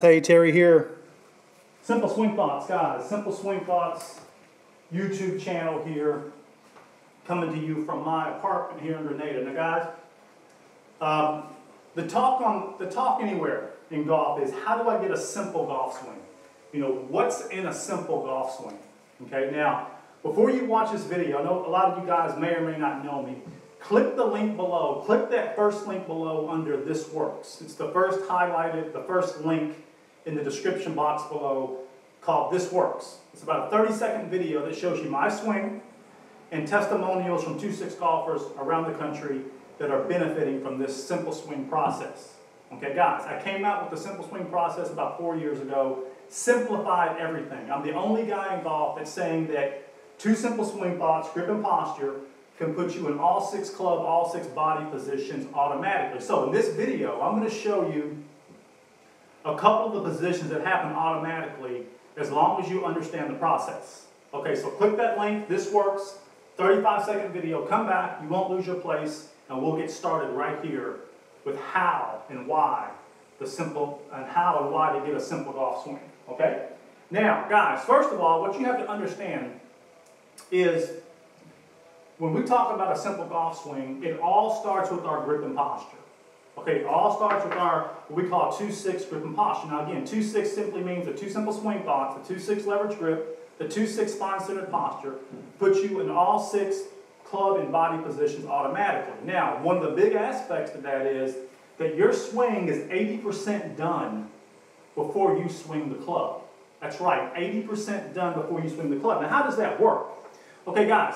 Hey, Terry here. Simple Swing Thoughts, guys. Simple Swing Thoughts YouTube channel here, coming to you from my apartment here in Grenada. Now, guys, the talk anywhere in golf is, how do I get a simple golf swing? You know, what's in a simple golf swing? Okay, now, before you watch this video, I know a lot of you guys may or may not know me. Click the link below. Click that first link below under This Works. It's the first highlighted, the first link in the description box below, called This Works. It's about a 30-second video that shows you my swing and testimonials from 2-6 golfers around the country that are benefiting from this simple swing process. Okay, guys, I came out with the simple swing process about 4 years ago, simplified everything. I'm the only guy in golf that's saying that 2 simple swing thoughts, grip and posture, can put you in all 6 club, all 6 body positions automatically. So in this video, I'm going to show you a couple of the positions that happen automatically as long as you understand the process. Okay, so click that link. This Works. 35-second video. Come back. You won't lose your place, and we'll get started right here with how and why to get a simple golf swing. Okay? Now, guys, first of all, what you have to understand is when we talk about a simple golf swing, it all starts with our grip and posture. Okay, it all starts with our, what we call 2-6 grip and posture. Now again, 2-6 simply means the 2 simple swing thoughts, the 2-6 leverage grip, the 2-6 spine-centered posture, put you in all 6 club and body positions automatically. Now, one of the big aspects to that is that your swing is 80% done before you swing the club. That's right, 80% done before you swing the club. Now, how does that work? Okay, guys.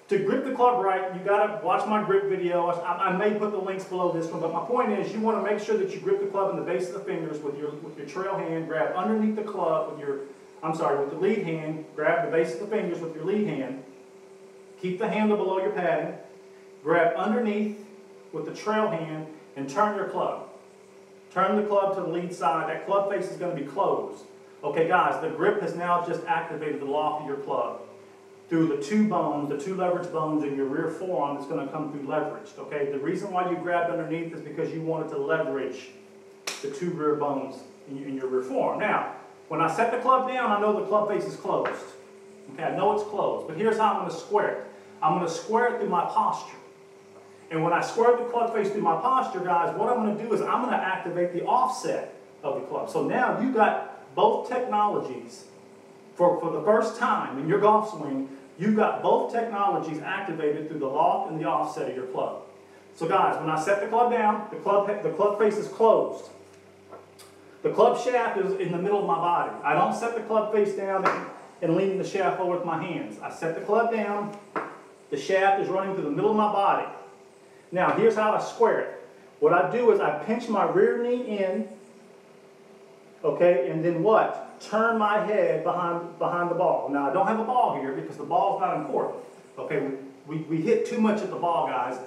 To grip the club right, you got to watch my grip video. I may put the links below this one, but my point is you want to make sure that you grip the club in the base of the fingers with your trail hand. Grab underneath the club with with the lead hand. Grab the base of the fingers with your lead hand. Keep the handle below your padding. Grab underneath with the trail hand and turn your club. Turn the club to the lead side. That club face is going to be closed. Okay, guys, the grip has now just activated the loft of your club through the 2 bones, the 2 leverage bones in your rear forearm that's going to come through leveraged. Okay, the reason why you grabbed underneath is because you wanted to leverage the 2 rear bones in your rear forearm. Now, when I set the club down, I know the club face is closed. Okay, I know it's closed, but here's how I'm going to square it. I'm going to square it through my posture. And when I square the club face through my posture, guys, what I'm going to do is I'm going to activate the offset of the club. So now you got both technologies. For the first time in your golf swing, you've got both technologies activated through the loft and the offset of your club. So guys, when I set the club down, the club face is closed. The club shaft is in the middle of my body. I don't set the club face down and lean the shaft forward with my hands. I set the club down, the shaft is running through the middle of my body. Now here's how I square it. What I do is I pinch my rear knee in, okay, and then what? Turn my head behind the ball. Now, I don't have a ball here because the ball's not important. Okay, we hit too much at the ball, guys,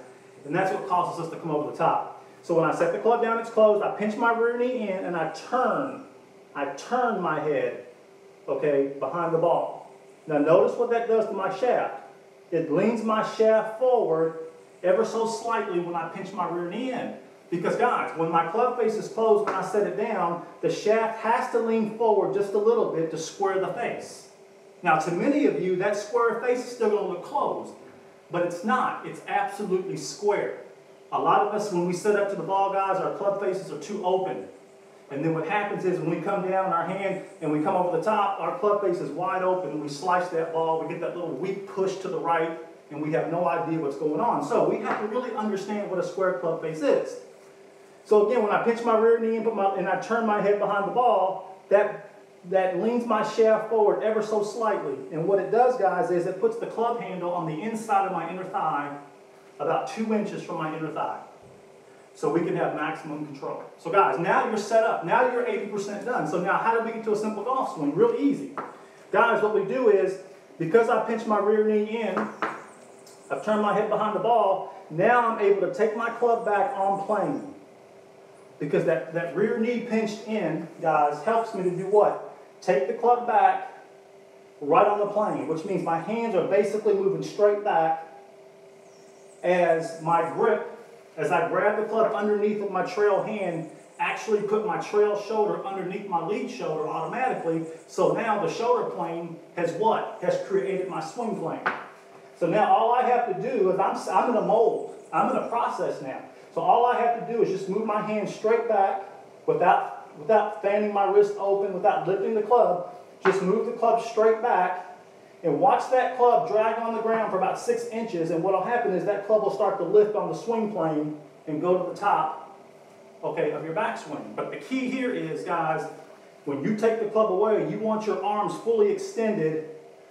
and that's what causes us to come over the top. So when I set the club down, it's closed, I pinch my rear knee in, and I turn my head, okay, behind the ball. Now, notice what that does to my shaft. It leans my shaft forward ever so slightly when I pinch my rear knee in. Because guys, when my club face is closed, when I set it down, the shaft has to lean forward just a little bit to square the face. Now to many of you, that square face is still going to look closed, but it's not. It's absolutely square. A lot of us, when we set up to the ball, guys, our club faces are too open. And then what happens is when we come down our hand and we come over the top, our club face is wide open and we slice that ball, we get that little weak push to the right, and we have no idea what's going on. So we have to really understand what a square club face is. So again, when I pinch my rear knee and I turn my head behind the ball, that leans my shaft forward ever so slightly. And what it does, guys, is it puts the club handle on the inside of my inner thigh, about 2 inches from my inner thigh. So we can have maximum control. So guys, now you're set up. Now you're 80% done. So now how do we get to a simple golf swing? Real easy. Guys, what we do is, because I pinch my rear knee in, I've turned my head behind the ball, now I'm able to take my club back on plane. Because that rear knee pinched in, guys, helps me to do what? Take the club back right on the plane, which means my hands are basically moving straight back as my grip, as I grab the club underneath with my trail hand actually put my trail shoulder underneath my lead shoulder automatically. So now the shoulder plane has what? Has created my swing plane. So now all I have to do is I'm in a mold. I'm in a process now. So all I have to do is just move my hand straight back without fanning my wrist open, without lifting the club. Just move the club straight back and watch that club drag on the ground for about 6 inches. And what will happen is that club will start to lift on the swing plane and go to the top, okay, of your backswing. But the key here is, guys, when you take the club away, you want your arms fully extended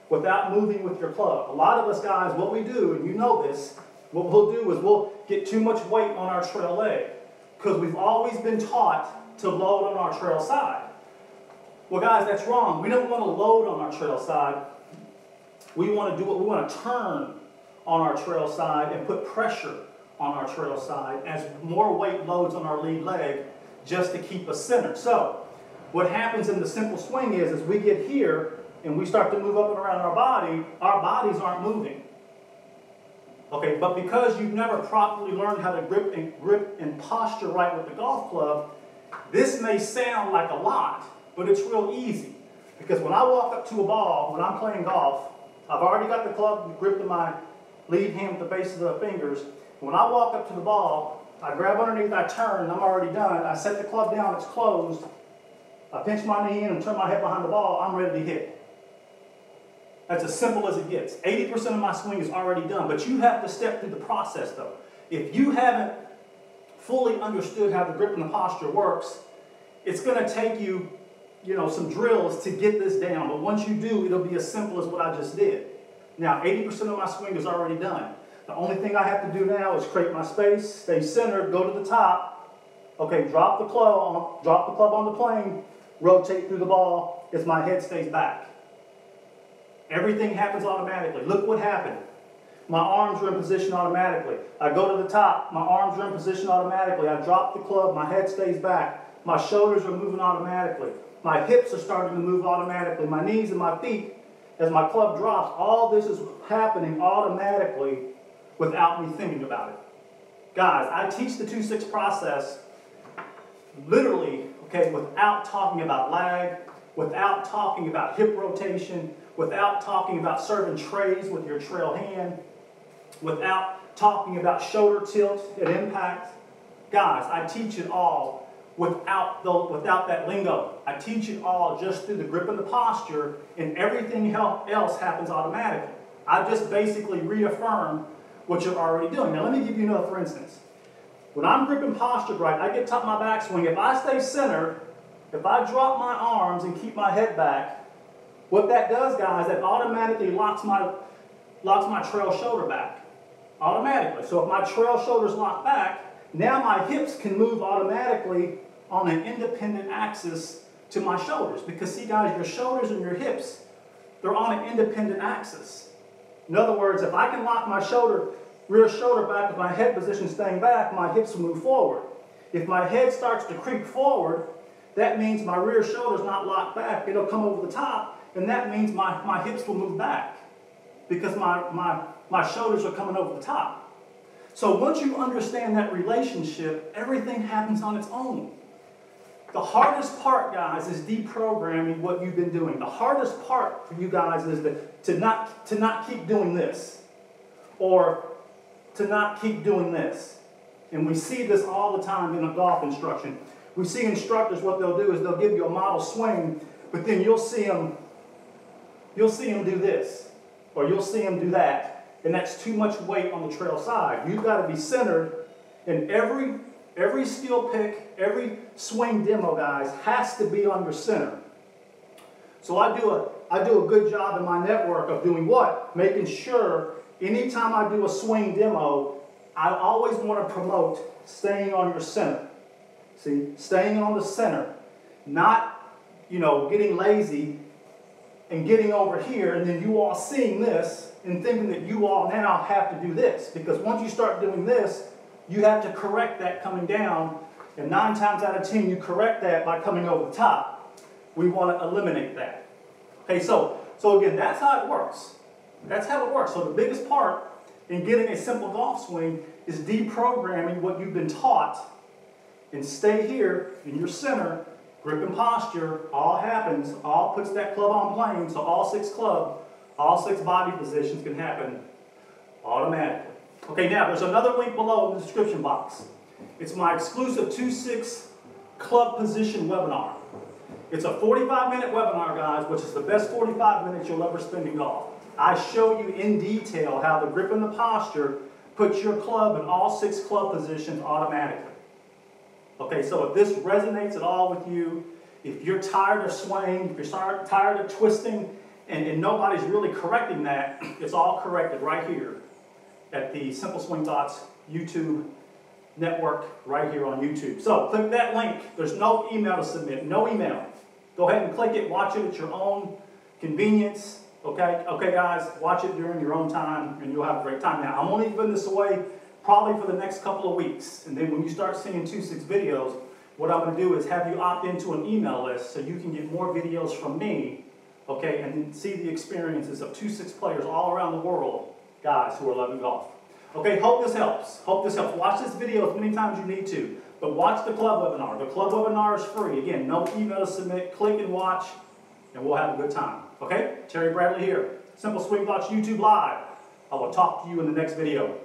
without moving with your club. A lot of us guys, what we do, and you know this, what we'll do is we'll get too much weight on our trail leg because we've always been taught to load on our trail side. Well, guys, that's wrong. We don't want to load on our trail side. We want to do what we want to turn on our trail side and put pressure on our trail side as more weight loads on our lead leg just to keep us centered. So what happens in the simple swing is we get here and we start to move up and around our bodies aren't moving. Okay, but because you've never properly learned how to grip and posture right with the golf club, this may sound like a lot, but it's real easy. Because when I walk up to a ball, when I'm playing golf, I've already got the club gripped in my lead hand at the base of the fingers. When I walk up to the ball, I grab underneath, I turn, I'm already done. I set the club down, it's closed. I pinch my knee in and turn my head behind the ball, I'm ready to hit. That's as simple as it gets. 80% of my swing is already done, but you have to step through the process though. If you haven't fully understood how the grip and the posture works, it's going to take you, some drills to get this down. But once you do, it'll be as simple as what I just did. Now, 80% of my swing is already done. The only thing I have to do now is create my space, stay centered, go to the top. Okay, drop the club on the plane, rotate through the ball as my head stays back. Everything happens automatically. Look what happened. My arms are in position automatically. I go to the top, my arms are in position automatically. I drop the club, my head stays back. My shoulders are moving automatically. My hips are starting to move automatically. My knees and my feet, as my club drops, all this is happening automatically without me thinking about it. Guys, I teach the 2-6 process literally, okay, without talking about lag, without talking about hip rotation, without talking about serving trays with your trail hand, without talking about shoulder tilt at impact. Guys, I teach it all without that lingo. I teach it all just through the grip and the posture, and everything else happens automatically. I just basically reaffirm what you're already doing. Now let me give you another for instance. When I'm gripping posture right, I get top of my backswing. If I stay centered, if I drop my arms and keep my head back, what that does, guys, that automatically locks my trail shoulder back. Automatically. So if my trail shoulder's locked back, now my hips can move automatically on an independent axis to my shoulders. Because see, guys, your shoulders and your hips, they're on an independent axis. In other words, if I can lock my rear shoulder back with my head position staying back, my hips will move forward. If my head starts to creep forward, that means my rear shoulder's not locked back. It'll come over the top, and that means my hips will move back because my shoulders are coming over the top. So once you understand that relationship, everything happens on its own. The hardest part, guys, is deprogramming what you've been doing. The hardest part for you guys is to not keep doing this, or to not keep doing this. And we see this all the time in a golf instruction. We see instructors, what they'll do is they'll give you a model swing, but then you'll see them do this, or you'll see them do that. And that's too much weight on the trail side. You've got to be centered, and every skill pick, every swing demo, guys, has to be on your center. So I do a good job in my network of doing what? Making sure anytime I do a swing demo, I always want to promote staying on your center. See, staying on the center, not, getting lazy and getting over here, and then you all seeing this and thinking that you all now have to do this. Because once you start doing this, you have to correct that coming down, and 9 times out of 10, you correct that by coming over the top. We want to eliminate that. Okay, so again, that's how it works. That's how it works. So the biggest part in getting a simple golf swing is deprogramming what you've been taught and stay here in your center. Grip and posture, all happens, all puts that club on plane, so all 6 body positions can happen automatically. Okay, now there's another link below in the description box. It's my exclusive 2-6 club position webinar. It's a 45-minute webinar, guys, which is the best 45 minutes you'll ever spend in golf. I show you in detail how the grip and the posture puts your club in all 6 club positions automatically. Okay, so if this resonates at all with you, if you're tired of swaying, if you're tired of twisting, and nobody's really correcting that, it's all corrected right here at the Simple Swing Thoughts YouTube network right here on YouTube. So click that link. There's no email to submit, no email. Go ahead and click it, watch it at your own convenience. Okay, guys, watch it during your own time and you'll have a great time. Now, I'm only giving this away probably for the next couple of weeks. And then when you start seeing 2-6 videos, what I'm going to do is have you opt into an email list so you can get more videos from me, okay, and then see the experiences of 2-6 players all around the world, guys who are loving golf. Okay, hope this helps. Hope this helps. Watch this video as many times as you need to, but watch the club webinar. The club webinar is free. Again, no email to submit. Click and watch, and we'll have a good time. Okay? Terry Bradley here. Simple Swing Thoughts YouTube Live. I will talk to you in the next video.